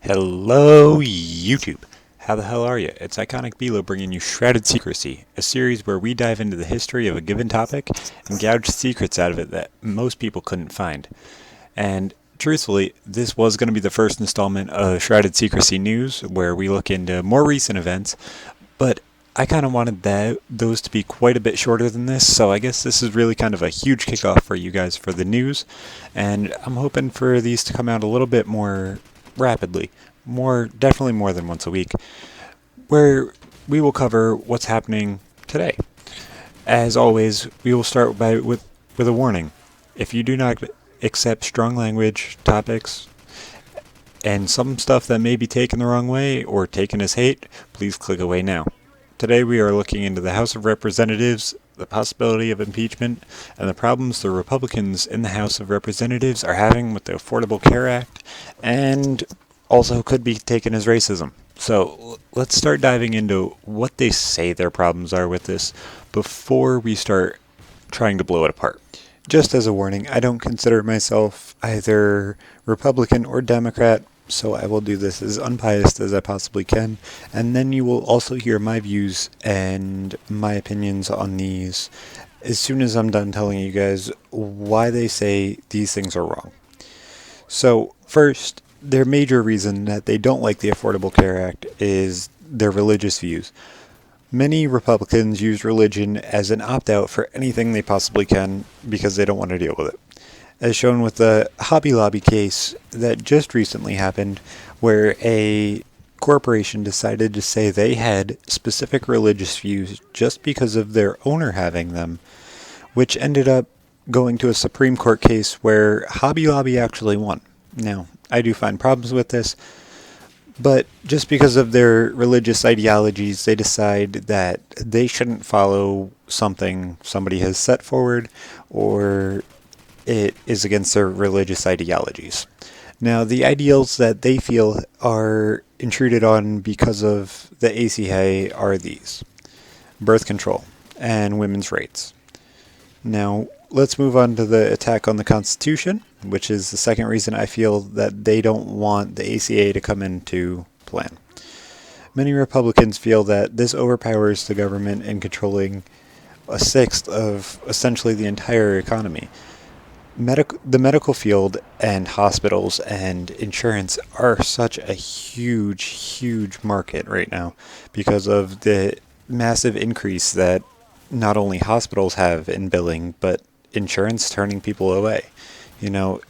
Hello, YouTube. How the hell are you? It's Iconic Bilo bringing you Shrouded Secrecy, a series where we dive into the history of a given topic and gouge secrets out of it that most people couldn't find. And truthfully, this was going to be the first installment of Shrouded Secrecy News, where we look into more recent events, but I kind of wanted those to be quite a bit shorter than this, so I guess this is really kind of a huge kickoff for you guys for the news, and I'm hoping for these to come out a little bit more rapidly, definitely more than once a week, where we will cover what's happening today. As always, we will start with a warning. If you do not accept strong language, topics, and some stuff that may be taken the wrong way or taken as hate, please click away now. Today we are looking into the House of Representatives, the possibility of impeachment, and the problems the Republicans in the House of Representatives are having with the Affordable Care Act, and also could be taken as racism. So let's start diving into what they say their problems are with this before we start trying to blow it apart. Just as a warning, I don't consider myself either Republican or Democrat, so I will do this as unbiased as I possibly can, and then you will also hear my views and my opinions on these as soon as I'm done telling you guys why they say these things are wrong. So first, their major reason that they don't like the Affordable Care Act is their religious views. Many Republicans use religion as an opt-out for anything they possibly can because they don't want to deal with it. As shown with the Hobby Lobby case that just recently happened, where a corporation decided to say they had specific religious views just because of their owner having them, which ended up going to a Supreme Court case where Hobby Lobby actually won. Now, I do find problems with this, but just because of their religious ideologies, they decide that they shouldn't follow something somebody has set forward, or it is against their religious ideologies. Now, the ideals that they feel are intruded on because of the ACA are these: birth control and women's rights. Now, let's move on to the attack on the Constitution, which is the second reason I feel that they don't want the ACA to come into plan. Many Republicans feel that this overpowers the government in controlling a sixth of essentially the entire economy. The medical field and hospitals and insurance are such a huge market right now because of the massive increase that not only hospitals have in billing, but insurance turning people away. The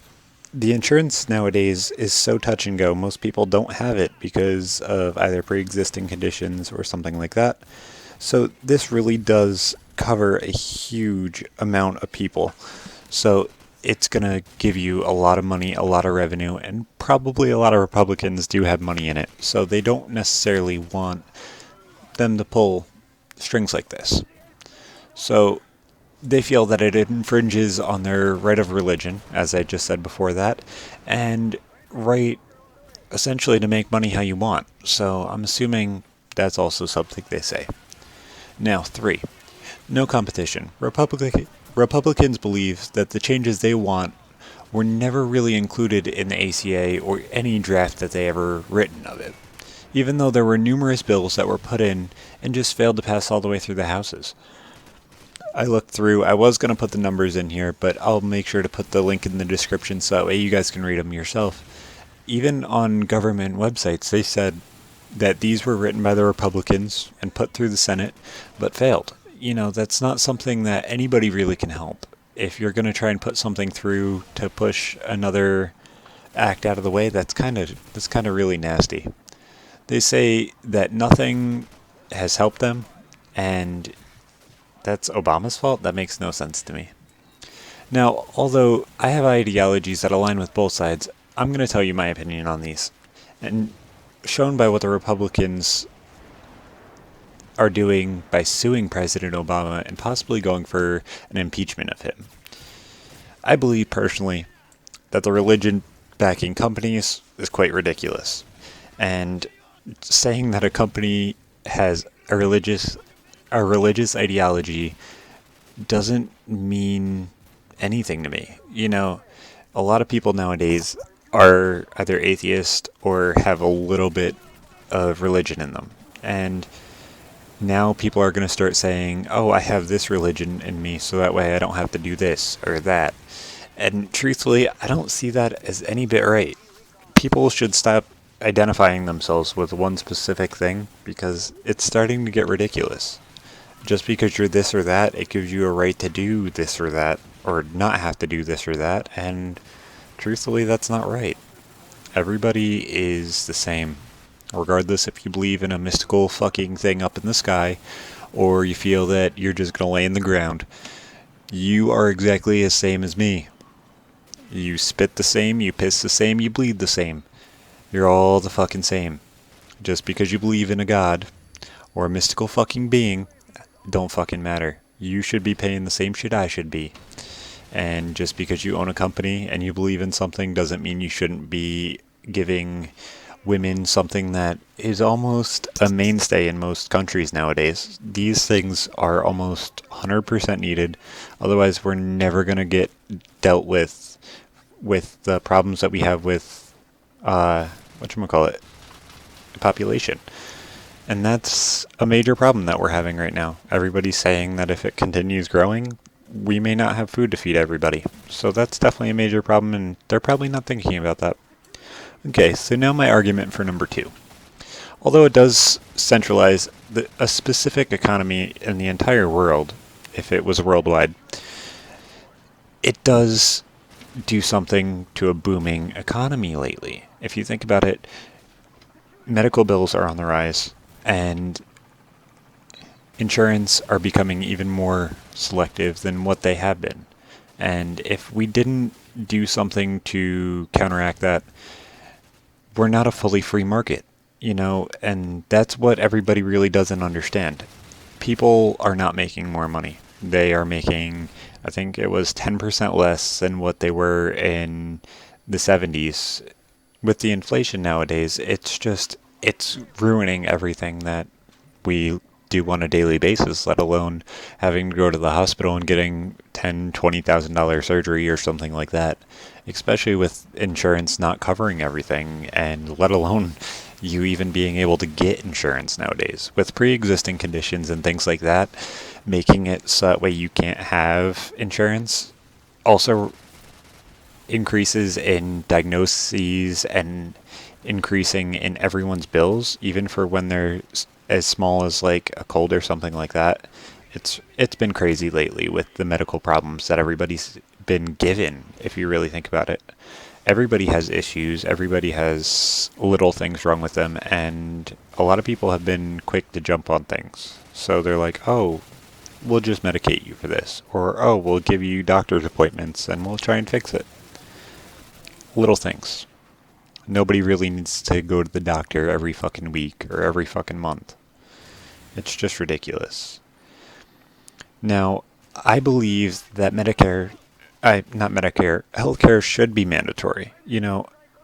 insurance nowadays is so touch and go. Most people don't have it because of either pre-existing conditions or something like that. So this really does cover a huge amount of people. So it's going to give you a lot of money, a lot of revenue, and probably a lot of Republicans do have money in it. So they don't necessarily want them to pull strings like this. So they feel that it infringes on their right of religion, as I just said before that, and right essentially to make money how you want. So I'm assuming that's also something they say. Now, 3. No competition. Republicans believe that the changes they want were never really included in the ACA or any draft that they ever written of it, even though there were numerous bills that were put in and just failed to pass all the way through the houses. I looked through, I was going to put the numbers in here, but I'll make sure to put the link in the description so that way you guys can read them yourself. Even on government websites, they said that these were written by the Republicans and put through the Senate, but failed. That's not something that anybody really can help. If you're going to try and put something through to push another act out of the way, that's kind of really nasty. They say that nothing has helped them, and that's Obama's fault? That makes no sense to me. Now, although I have ideologies that align with both sides, I'm going to tell you my opinion on these. And shown by what the Republicans are doing by suing President Obama and possibly going for an impeachment of him. I believe personally that the religion backing companies is quite ridiculous. And saying that a company has a religious ideology doesn't mean anything to me. A lot of people nowadays are either atheist or have a little bit of religion in them. And now people are going to start saying, oh, I have this religion in me, so that way I don't have to do this or that. And truthfully, I don't see that as any bit right. People should stop identifying themselves with one specific thing because it's starting to get ridiculous. Just because you're this or that, it gives you a right to do this or that, or not have to do this or that, and truthfully, that's not right. Everybody is the same, regardless if you believe in a mystical fucking thing up in the sky, or you feel that you're just gonna lay in the ground. You are exactly the same as me. You spit the same, you piss the same, you bleed the same. You're all the fucking same. Just because you believe in a god, or a mystical fucking being, don't fucking matter. You should be paying the same shit I should be. And just because you own a company and you believe in something doesn't mean you shouldn't be giving women something that is almost a mainstay in most countries nowadays. These things are almost 100% needed. Otherwise, we're never going to get dealt with the problems that we have with, whatchamacallit, population. And that's a major problem that we're having right now. Everybody's saying that if it continues growing, we may not have food to feed everybody. So that's definitely a major problem, and they're probably not thinking about that. Okay, so now my argument for number 2. Although it does centralize a specific economy in the entire world, if it was worldwide, it does do something to a booming economy lately. If you think about it, medical bills are on the rise, and insurance are becoming even more selective than what they have been. And if we didn't do something to counteract that, we're not a fully free market, and that's what everybody really doesn't understand. People are not making more money. They are making, I think it was 10% less than what they were in the 70s. With the inflation nowadays, it's ruining everything that we do on a daily basis, let alone having to go to the hospital and getting $10,000-$20,000 surgery or something like that, especially with insurance not covering everything, and let alone you even being able to get insurance nowadays. With pre-existing conditions and things like that, making it so that way you can't have insurance also increases in diagnoses and increasing in everyone's bills, even for when they're as small as like a cold or something like that. It's been crazy lately with the medical problems that everybody's been given, if you really think about it. Everybody has issues, everybody has little things wrong with them, and a lot of people have been quick to jump on things. So they're like, oh, we'll just medicate you for this, or oh, we'll give you doctor's appointments and we'll try and fix it. Little things. Nobody really needs to go to the doctor every fucking week or every fucking month. It's just ridiculous. Now, I believe that healthcare should be mandatory,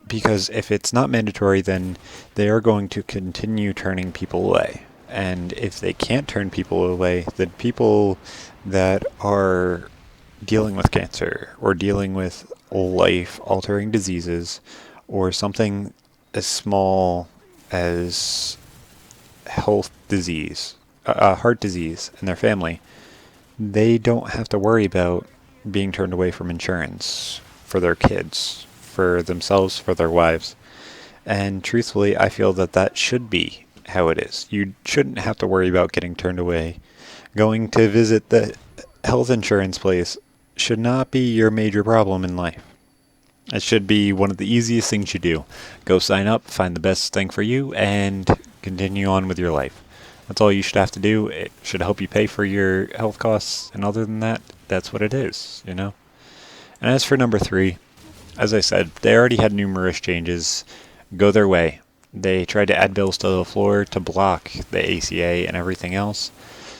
because if it's not mandatory, then they are going to continue turning people away. And if they can't turn people away, then people that are dealing with cancer or dealing with life-altering diseases or something as small as heart disease in their family, they don't have to worry about being turned away from insurance for their kids, for themselves, for their wives. And truthfully, I feel that should be how it is. You shouldn't have to worry about getting turned away. Going to visit the health insurance place should not be your major problem in life. It should be one of the easiest things you do. Go sign up, find the best thing for you, and continue on with your life. That's all you should have to do. It should help you pay for your health costs, and other than that, that's what it is, And as for number 3, as I said, they already had numerous changes go their way. They tried to add bills to the floor to block the ACA and everything else.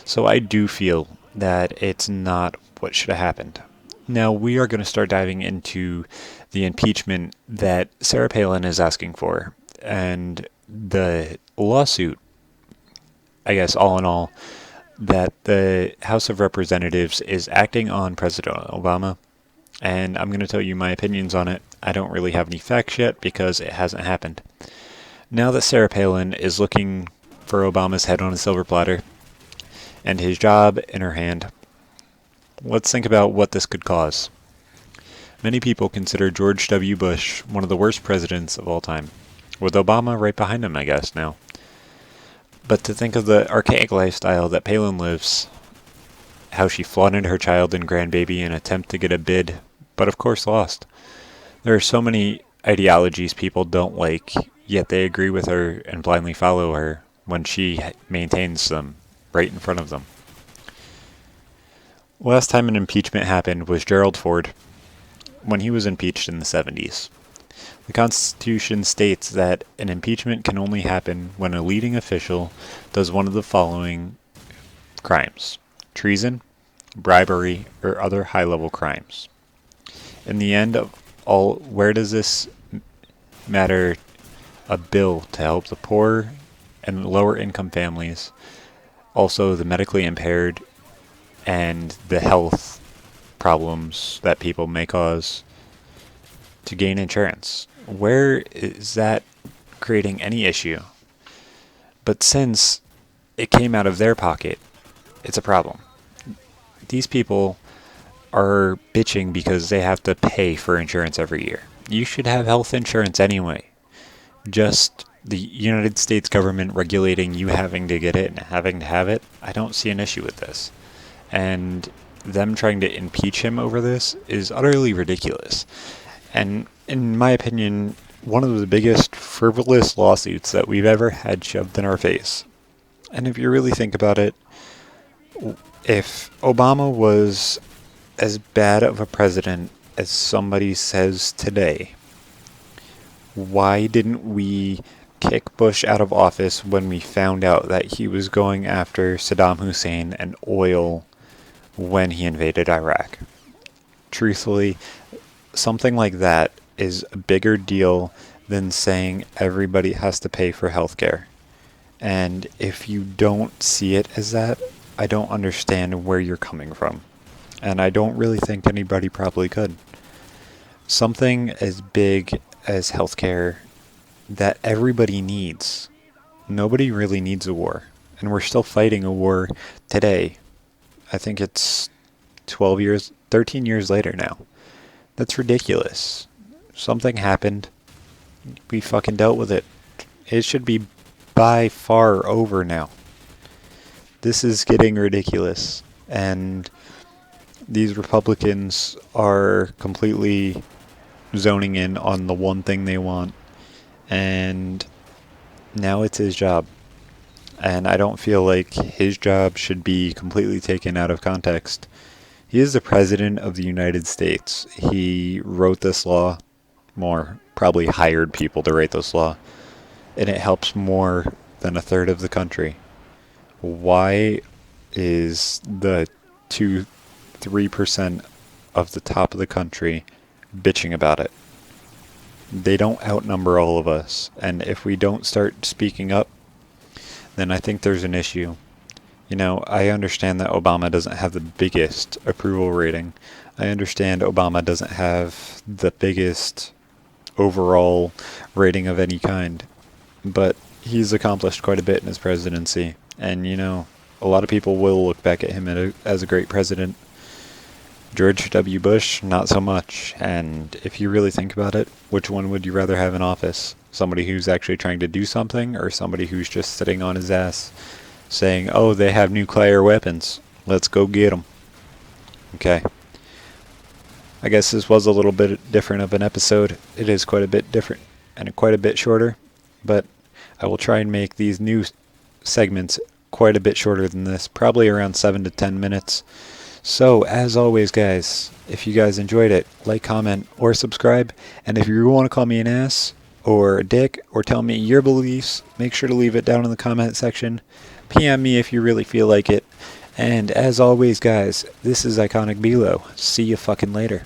So I do feel that it's not what should have happened. Now, we are going to start diving into the impeachment that Sarah Palin is asking for. And the lawsuit, I guess, all in all, that the House of Representatives is acting on President Obama and I'm going to tell you my opinions on it. I don't really have any facts yet because it hasn't happened. Now that Sarah Palin is looking for Obama's head on a silver platter and his job in her hand, let's think about what this could cause. Many people consider George W. Bush one of the worst presidents of all time, with Obama right behind him, I guess, now. But to think of the archaic lifestyle that Palin lives, how she flaunted her child and grandbaby in an attempt to get a bid, but of course lost. There are so many ideologies people don't like, yet they agree with her and blindly follow her when she maintains them right in front of them. Last time an impeachment happened was Gerald Ford, when he was impeached in the 70s. The Constitution states that an impeachment can only happen when a leading official does one of the following crimes: treason, bribery, or other high-level crimes. In the end of all, where does this matter? A bill to help the poor and lower income families, also the medically impaired, and the health problems that people may cause to gain insurance. Where is that creating any issue? But since it came out of their pocket, it's a problem. These people are bitching because they have to pay for insurance every year. You should have health insurance anyway. Just the United States government regulating you having to get it and having to have it, I don't see an issue with this. And them trying to impeach him over this is utterly ridiculous. And in my opinion, one of the biggest frivolous lawsuits that we've ever had shoved in our face. And if you really think about it, if Obama was as bad of a president as somebody says today, why didn't we kick Bush out of office when we found out that he was going after Saddam Hussein and oil when he invaded Iraq? Truthfully, something like that is a bigger deal than saying everybody has to pay for healthcare. And if you don't see it as that, I don't understand where you're coming from. And I don't really think anybody probably could. Something as big as healthcare that everybody needs. Nobody really needs a war. And we're still fighting a war today. I think it's 13 years later now. That's ridiculous. Something happened. We fucking dealt with it. It should be by far over now. This is getting ridiculous. And these Republicans are completely zoning in on the one thing they want. And now it's his job. And I don't feel like his job should be completely taken out of context. He is the President of the United States. He wrote this law, more probably hired people to write this law, and it helps more than a third of the country. Why is the 2-3% of the top of the country bitching about it? They don't outnumber all of us, and if we don't start speaking up, then I think there's an issue. You know, I understand that Obama doesn't have the biggest approval rating. I understand Obama doesn't have the biggest overall rating of any kind. But he's accomplished quite a bit in his presidency. And, you know, a lot of people will look back at him as a great president. George W. Bush, not so much. And if you really think about it, which one would you rather have in office? Somebody who's actually trying to do something, or somebody who's just sitting on his ass saying, oh, they have nuclear weapons, let's go get them? Okay. I guess this was a little bit different of an episode. It is quite a bit different and quite a bit shorter, but I will try and make these new segments quite a bit shorter than this, probably around 7 to 10 minutes. So, as always, guys, if you guys enjoyed it, like, comment, or subscribe. And if you want to call me an ass, or a dick, or tell me your beliefs, make sure to leave it down in the comment section. PM me if you really feel like it. And as always, guys, this is Iconic Bilo. See you fucking later.